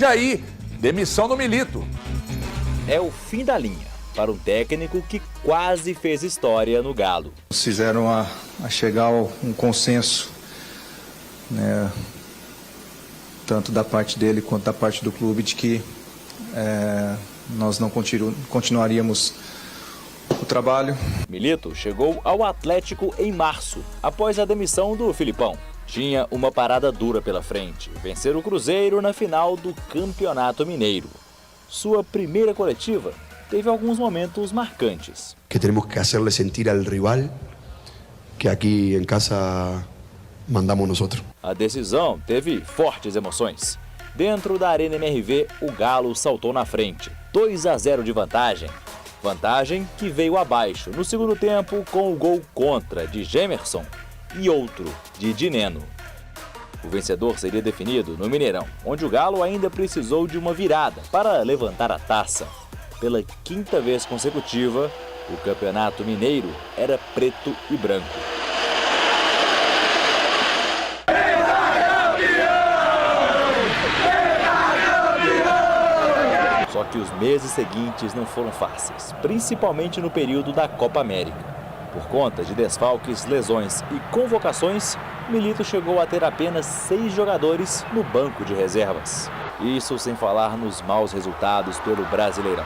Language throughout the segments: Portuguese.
E aí, demissão do Milito. É o fim da linha para um técnico que quase fez história no Galo. Fizeram a chegar a um consenso, né, tanto da parte dele quanto da parte do clube, de que nós não continuaríamos o trabalho. Milito chegou ao Atlético em março, após a demissão do Filipão. Tinha uma parada dura pela frente, vencer o Cruzeiro na final do Campeonato Mineiro. Sua primeira coletiva teve alguns momentos marcantes. Que temos que hacerle sentir al rival que aqui em casa mandamos nós. A decisão teve fortes emoções. Dentro da Arena MRV, o Galo saltou na frente, 2-0 de vantagem. Vantagem que veio abaixo no segundo tempo com o gol contra de Gemerson e outro de Dineno. O vencedor seria definido no Mineirão, onde o Galo ainda precisou de uma virada para levantar a taça. Pela quinta vez consecutiva, o Campeonato Mineiro era preto e branco. Só que os meses seguintes não foram fáceis, principalmente no período da Copa América. Por conta de desfalques, lesões e convocações, Milito chegou a ter apenas 6 jogadores no banco de reservas. Isso sem falar nos maus resultados pelo Brasileirão.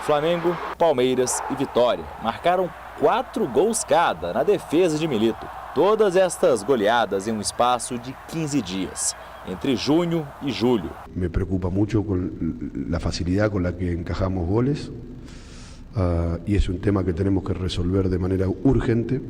Flamengo, Palmeiras e Vitória marcaram 4 gols cada na defesa de Milito. Todas estas goleadas em um espaço de 15 dias, entre junho e julho. Me preocupa muito com a facilidade com a que encajamos goles. E esse é um tema que temos que resolver de maneira urgente.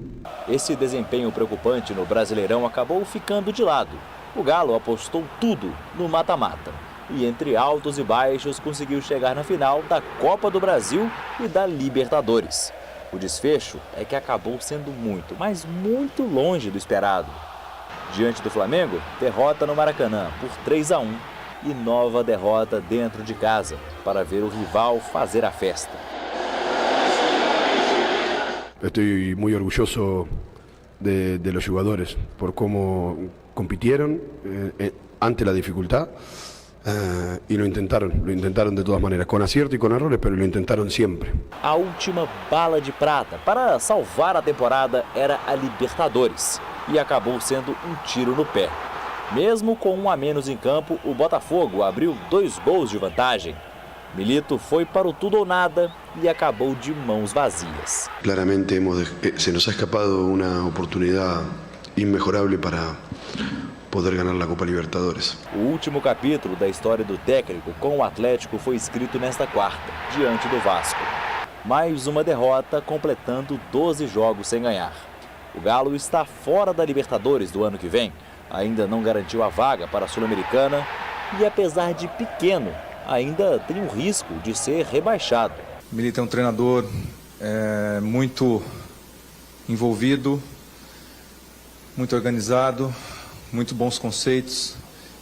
Esse desempenho preocupante no Brasileirão acabou ficando de lado. O Galo apostou tudo no mata-mata e entre altos e baixos conseguiu chegar na final da Copa do Brasil e da Libertadores. O desfecho é que acabou sendo muito, mas muito longe do esperado. Diante do Flamengo, derrota no Maracanã por 3-1 e nova derrota dentro de casa para ver o rival fazer a festa. Estou muito orgulhoso de los jugadores por como compitieron ante la dificultad y lo intentaron de todas maneras, con acierto y con errores, pero lo intentaron siempre. A última bala de prata para salvar a temporada era a Libertadores e acabou sendo um tiro no pé. Mesmo com 1 a menos em campo, o Botafogo abriu 2 gols de vantagem. Milito foi para o tudo ou nada e acabou de mãos vazias. Claramente se nos ha escapado uma oportunidade inmejorável para poder ganhar a Copa Libertadores. O último capítulo da história do técnico com o Atlético foi escrito nesta quarta, diante do Vasco. Mais uma derrota, completando 12 jogos sem ganhar. O Galo está fora da Libertadores do ano que vem, ainda não garantiu a vaga para a Sul-Americana e, apesar de pequeno, ainda tem o risco de ser rebaixado. Milito é um treinador muito envolvido, muito organizado, muito bons conceitos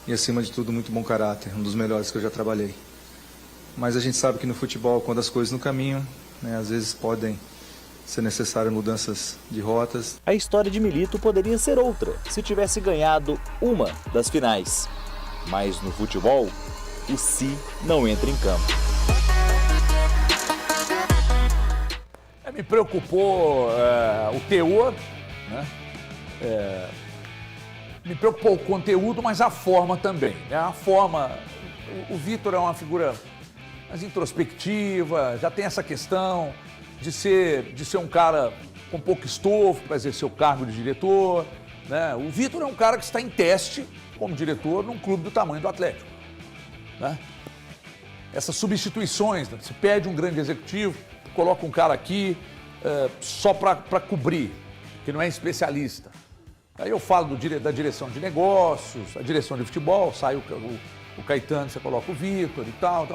e, acima de tudo, muito bom caráter, um dos melhores que eu já trabalhei. Mas a gente sabe que no futebol, quando as coisas não caminham, né, às vezes podem ser necessárias mudanças de rotas. A história de Milito poderia ser outra se tivesse ganhado uma das finais. Mas no futebol, o si não entra em campo. Me preocupou o teor, né? Me preocupou o conteúdo, mas a forma também, né? A forma, o Vitor é uma figura mais introspectiva, já tem essa questão de ser um cara com pouco estofo para exercer o cargo de diretor, né? O Vitor é um cara que está em teste como diretor num clube do tamanho do Atlético, né? Essas substituições, né? Se pede um grande executivo, coloca um cara aqui só para cobrir, que não é especialista. Aí eu falo da direção de negócios, a direção de futebol, sai o Caetano, você coloca o Vitor e tal.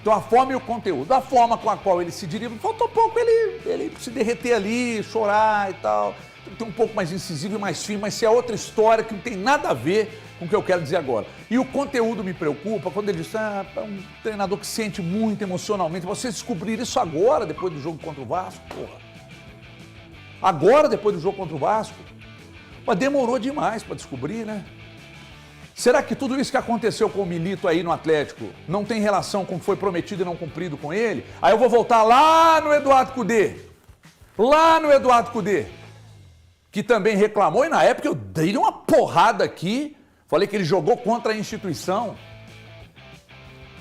Então a forma e o conteúdo, a forma com a qual ele se dirige, faltou pouco ele se derreter ali, chorar e tal. Tem que ter um pouco mais incisivo e mais fino, mas isso é outra história que não tem nada a ver com o que eu quero dizer agora. E o conteúdo me preocupa quando ele diz, é um treinador que sente muito emocionalmente. Vocês descobriram isso agora, depois do jogo contra o Vasco, porra. Agora, depois do jogo contra o Vasco. Mas demorou demais para descobrir, né? Será que tudo isso que aconteceu com o Milito aí no Atlético não tem relação com o que foi prometido e não cumprido com ele? Aí eu vou voltar lá no Eduardo Cudê. Lá no Eduardo Cudê. Que também reclamou, e na época eu dei uma porrada aqui. Falei que ele jogou contra a instituição.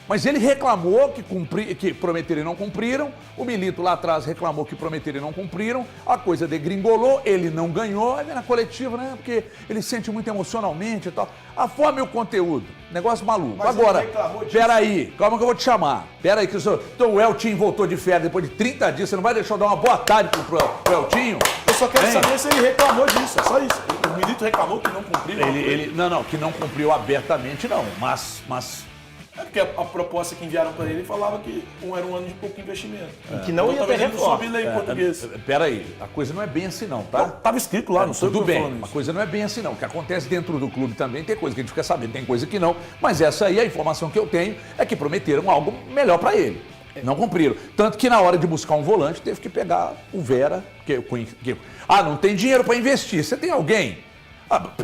Mas ele reclamou que prometeram e não cumpriram. O Milito lá atrás reclamou que prometeram e não cumpriram. A coisa degringolou, ele não ganhou. Aí vem na coletiva, né? Porque ele sente muito emocionalmente e tal. A forma e o conteúdo. Negócio maluco. Mas agora, peraí, calma que eu vou te chamar. Peraí, que então o Eltinho voltou de férias depois de 30 dias. Você não vai deixar eu dar uma boa tarde pro Eltinho? Eu só quero saber se ele reclamou disso, é só isso. O Milito reclamou que não cumpriu. Não, que não cumpriu abertamente, não. Mas é porque a proposta que enviaram para ele falava que era um ano de pouco investimento. Que não ia ter reforma. Não soube ler em português. Peraí, a coisa não é bem assim não, tá? Estava escrito lá, não sei o que eu tô falando isso. A coisa não é bem assim não. O que acontece dentro do clube também tem coisa que a gente fica sabendo, tem coisa que não. Mas essa aí, a informação que eu tenho é que prometeram algo melhor para ele. Não cumpriram. Tanto que na hora de buscar um volante, teve que pegar o Vera. Não tem dinheiro para investir. Você tem alguém?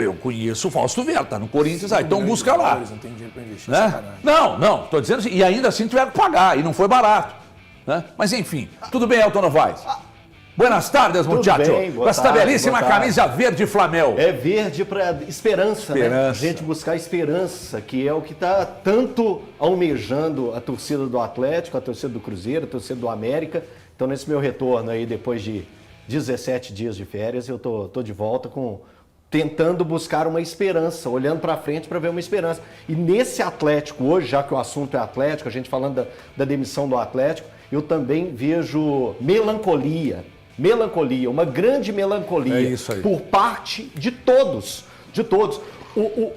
Eu conheço o Fausto Vera, tá no Corinthians, então busca lá. Não tem dinheiro para investir, né? Não, tô dizendo assim, e ainda assim tiveram que pagar, e não foi barato. Né? Mas enfim, tudo bem, Elton Novaes? Buenas tardes, muchacho. Com esta belíssima camisa verde Flamel. É verde para esperança, né? A gente buscar esperança, que é o que está tanto almejando a torcida do Atlético, a torcida do Cruzeiro, a torcida do América. Então, nesse meu retorno aí, depois de 17 dias de férias, eu tô de volta tentando buscar uma esperança, olhando para frente para ver uma esperança. E nesse Atlético hoje, já que o assunto é Atlético, a gente falando da demissão do Atlético, eu também vejo melancolia, uma grande melancolia por parte de todos.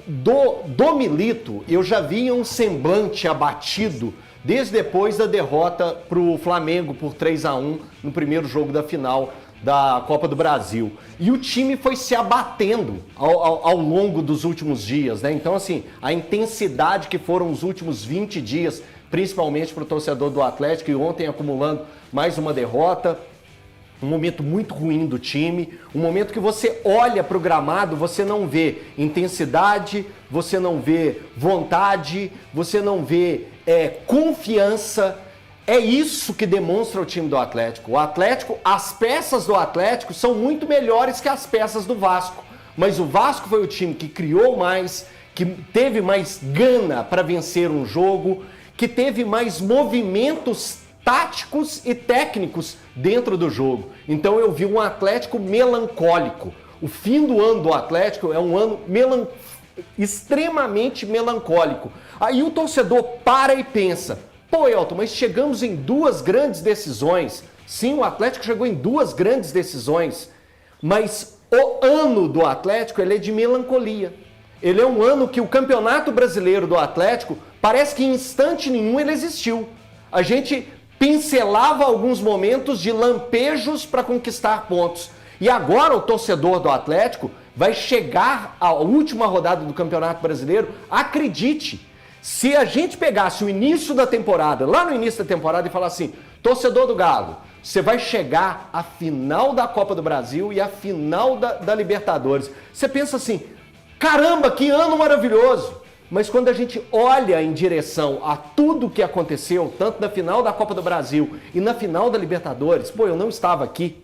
Do Milito, eu já vi um semblante abatido desde depois da derrota para o Flamengo por 3-1 no primeiro jogo da final da Copa do Brasil. E o time foi se abatendo ao longo dos últimos dias, né? Então, assim, a intensidade que foram os últimos 20 dias, principalmente para o torcedor do Atlético, e ontem acumulando mais uma derrota, um momento muito ruim do time, um momento que você olha para o gramado, você não vê intensidade, você não vê vontade, você não vê confiança. É isso que demonstra o time do Atlético. O Atlético, as peças do Atlético são muito melhores que as peças do Vasco. Mas o Vasco foi o time que criou mais, que teve mais gana para vencer um jogo, que teve mais movimentos táticos e técnicos dentro do jogo. Então eu vi um Atlético melancólico. O fim do ano do Atlético é um ano extremamente melancólico. Aí o torcedor para e pensa: pô, Elton, mas chegamos em 2 grandes decisões. Sim, o Atlético chegou em 2 grandes decisões, mas o ano do Atlético ele é de melancolia. Ele é um ano que o Campeonato Brasileiro do Atlético parece que em instante nenhum ele existiu. A gente pincelava alguns momentos de lampejos para conquistar pontos. E agora o torcedor do Atlético vai chegar à última rodada do Campeonato Brasileiro. Acredite, se a gente pegasse o início da temporada, lá no início da temporada, e falasse assim: torcedor do Galo, você vai chegar à final da Copa do Brasil e à final da Libertadores. Você pensa assim: caramba, que ano maravilhoso! Mas quando a gente olha em direção a tudo que aconteceu, tanto na final da Copa do Brasil e na final da Libertadores, eu não estava aqui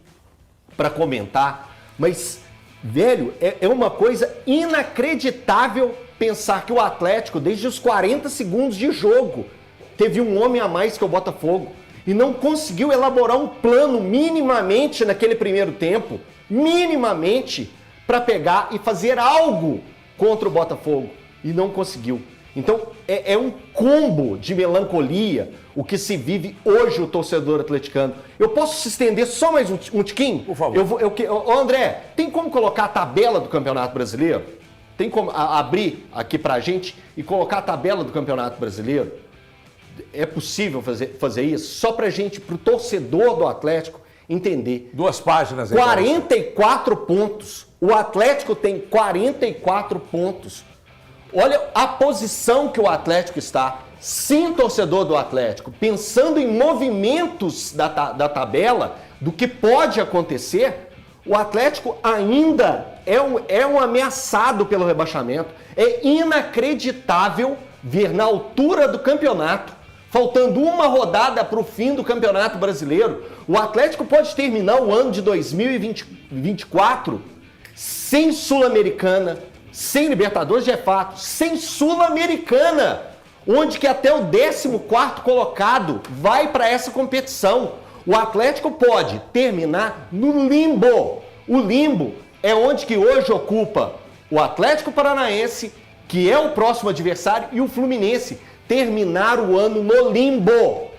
para comentar, mas, velho, é uma coisa inacreditável pensar que o Atlético, desde os 40 segundos de jogo, teve um homem a mais que o Botafogo e não conseguiu elaborar um plano minimamente naquele primeiro tempo, minimamente, para pegar e fazer algo contra o Botafogo. E não conseguiu. Então, é um combo de melancolia o que se vive hoje o torcedor atleticano. Eu posso se estender só mais um tiquinho? Por favor. André, tem como colocar a tabela do Campeonato Brasileiro? Tem como abrir aqui pra gente e colocar a tabela do Campeonato Brasileiro? É possível fazer isso? Só pra gente, pro torcedor do Atlético entender. 2 páginas. 44 pontos. O Atlético tem 44 pontos. Olha a posição que o Atlético está. Sim, torcedor do Atlético, pensando em movimentos da tabela, do que pode acontecer, O Atlético ainda é um ameaçado pelo rebaixamento. É inacreditável ver na altura do campeonato, faltando uma rodada para o fim do Campeonato Brasileiro, o Atlético pode terminar o ano de 2024 sem Sul-Americana, sem Libertadores de fato, sem Sul-Americana, onde que até o 14º colocado vai para essa competição. O Atlético pode terminar no limbo. O limbo é onde que hoje ocupa o Atlético Paranaense, que é o próximo adversário, e o Fluminense. Terminar o ano no limbo.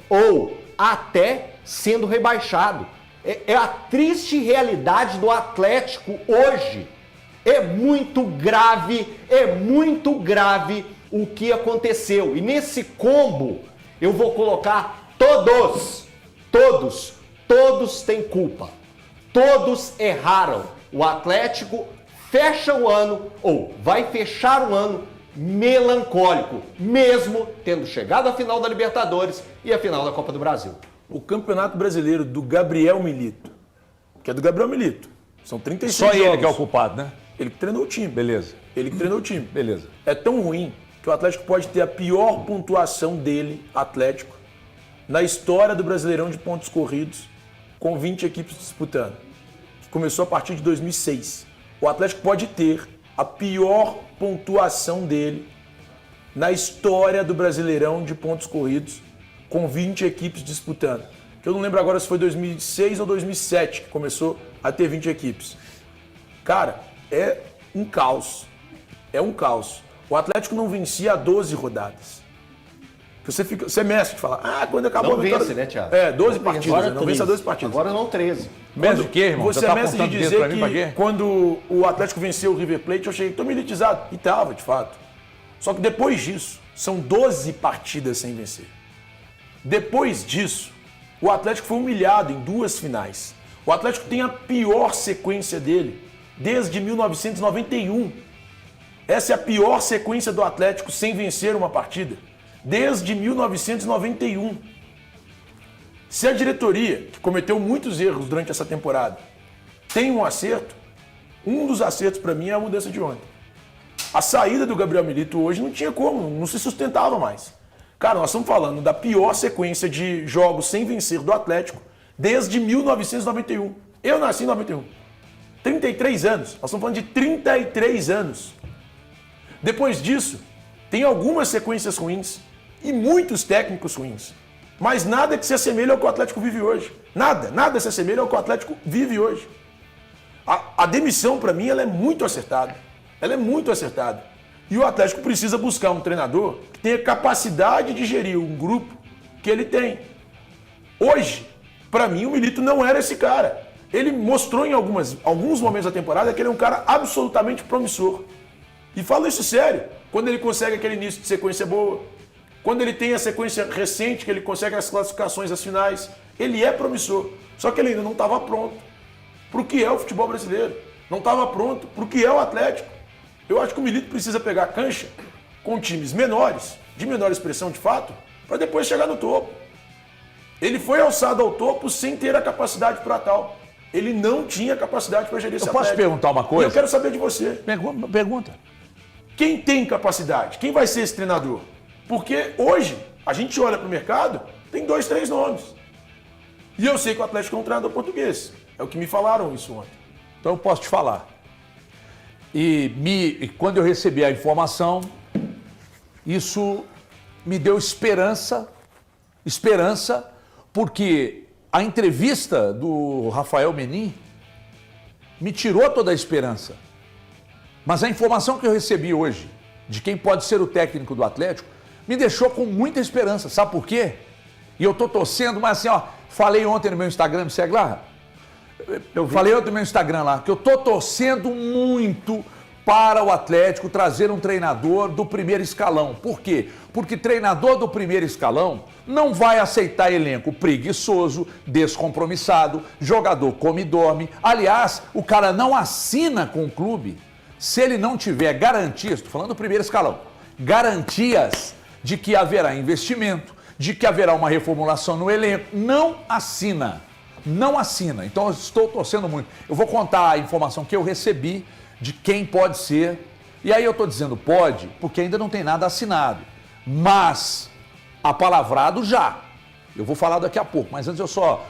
Ou até sendo rebaixado. É a triste realidade do Atlético hoje. É muito grave o que aconteceu. E nesse combo eu vou colocar todos têm culpa. Todos erraram. O Atlético fecha o ano, ou vai fechar o ano melancólico, mesmo tendo chegado à final da Libertadores e à final da Copa do Brasil. O Campeonato Brasileiro do Gabriel Milito, que é do Gabriel Milito, são 36 Só jogos. ele que é o culpado, né? Ele que treinou o time. Beleza. Ele que treinou o time. Beleza. É tão ruim que o Atlético pode ter a pior pontuação dele, Atlético, na história do Brasileirão de pontos corridos, com 20 equipes disputando, que começou a partir de 2006. O Atlético pode ter a pior pontuação dele na história do Brasileirão de pontos corridos, com 20 equipes disputando. Eu não lembro agora se foi 2006 ou 2007 que começou a ter 20 equipes. Cara, é um caos. É um caos. O Atlético não vencia há 12 rodadas. Você é mestre de falar, quando acabou Não a vitória... vence, né, Thiago? 12 partidas, Agora não vence a 12 partidas. Agora não 13. Mestre de quê, irmão? Você tá é mestre de apontando dizer pra mim, pra quê? que quando o Atlético venceu o River Plate, eu cheguei tão militizado. E tava, de fato. Só que depois disso, são 12 partidas sem vencer. Depois disso, o Atlético foi humilhado em 2 finais. O Atlético tem a pior sequência dele desde 1991. Essa é a pior sequência do Atlético sem vencer uma partida desde 1991. Se a diretoria, que cometeu muitos erros durante essa temporada, tem um acerto, um dos acertos para mim é a mudança de ontem. A saída do Gabriel Milito hoje não tinha como, não se sustentava mais. Cara, nós estamos falando da pior sequência de jogos sem vencer do Atlético desde 1991. Eu nasci em 91. 33 anos. Nós estamos falando de 33 anos. Depois disso, tem algumas sequências ruins e muitos técnicos ruins. Mas nada que se assemelhe ao que o Atlético vive hoje. Nada se assemelha ao que o Atlético vive hoje. A demissão, para mim, ela é muito acertada. Ela é muito acertada. E o Atlético precisa buscar um treinador que tenha capacidade de gerir um grupo que ele tem. Hoje, para mim, o Milito não era esse cara. Ele mostrou em alguns momentos da temporada que ele é um cara absolutamente promissor. E falo isso sério. Quando ele consegue aquele início de sequência boa, quando ele tem a sequência recente, que ele consegue as classificações, as finais, ele é promissor. Só que ele ainda não estava pronto para o que é o futebol brasileiro. Não estava pronto para o que é o Atlético. Eu acho que o Milito precisa pegar a cancha com times menores, de menor expressão de fato, para depois chegar no topo. Ele foi alçado ao topo sem ter a capacidade para tal. Ele não tinha capacidade para gerir esse Atlético. Eu posso perguntar uma coisa? E eu quero saber de você. Pergunta. Quem tem capacidade? Quem vai ser esse treinador? Porque hoje, a gente olha para o mercado, tem 2, 3 nomes. E eu sei que o Atlético é um treinador português. É o que me falaram isso ontem. Então eu posso te falar. E quando eu recebi a informação, isso me deu esperança, porque a entrevista do Rafael Menin me tirou toda a esperança. Mas a informação que eu recebi hoje, de quem pode ser o técnico do Atlético, me deixou com muita esperança. Sabe por quê? E eu tô torcendo, mas assim, falei ontem no meu Instagram, me segue lá? Falei ontem no meu Instagram lá, que eu tô torcendo muito para o Atlético trazer um treinador do primeiro escalão. Por quê? Porque treinador do primeiro escalão não vai aceitar elenco preguiçoso, descompromissado, jogador come e dorme. Aliás, o cara não assina com o clube se ele não tiver garantias, estou falando do primeiro escalão, garantias de que haverá investimento, de que haverá uma reformulação no elenco. Não assina. não assina. Então eu estou torcendo muito. Eu vou contar a informação que eu recebi de quem pode ser. E aí eu estou dizendo pode, porque ainda não tem nada assinado. Mas apalavrado já. Eu vou falar daqui a pouco, mas antes eu só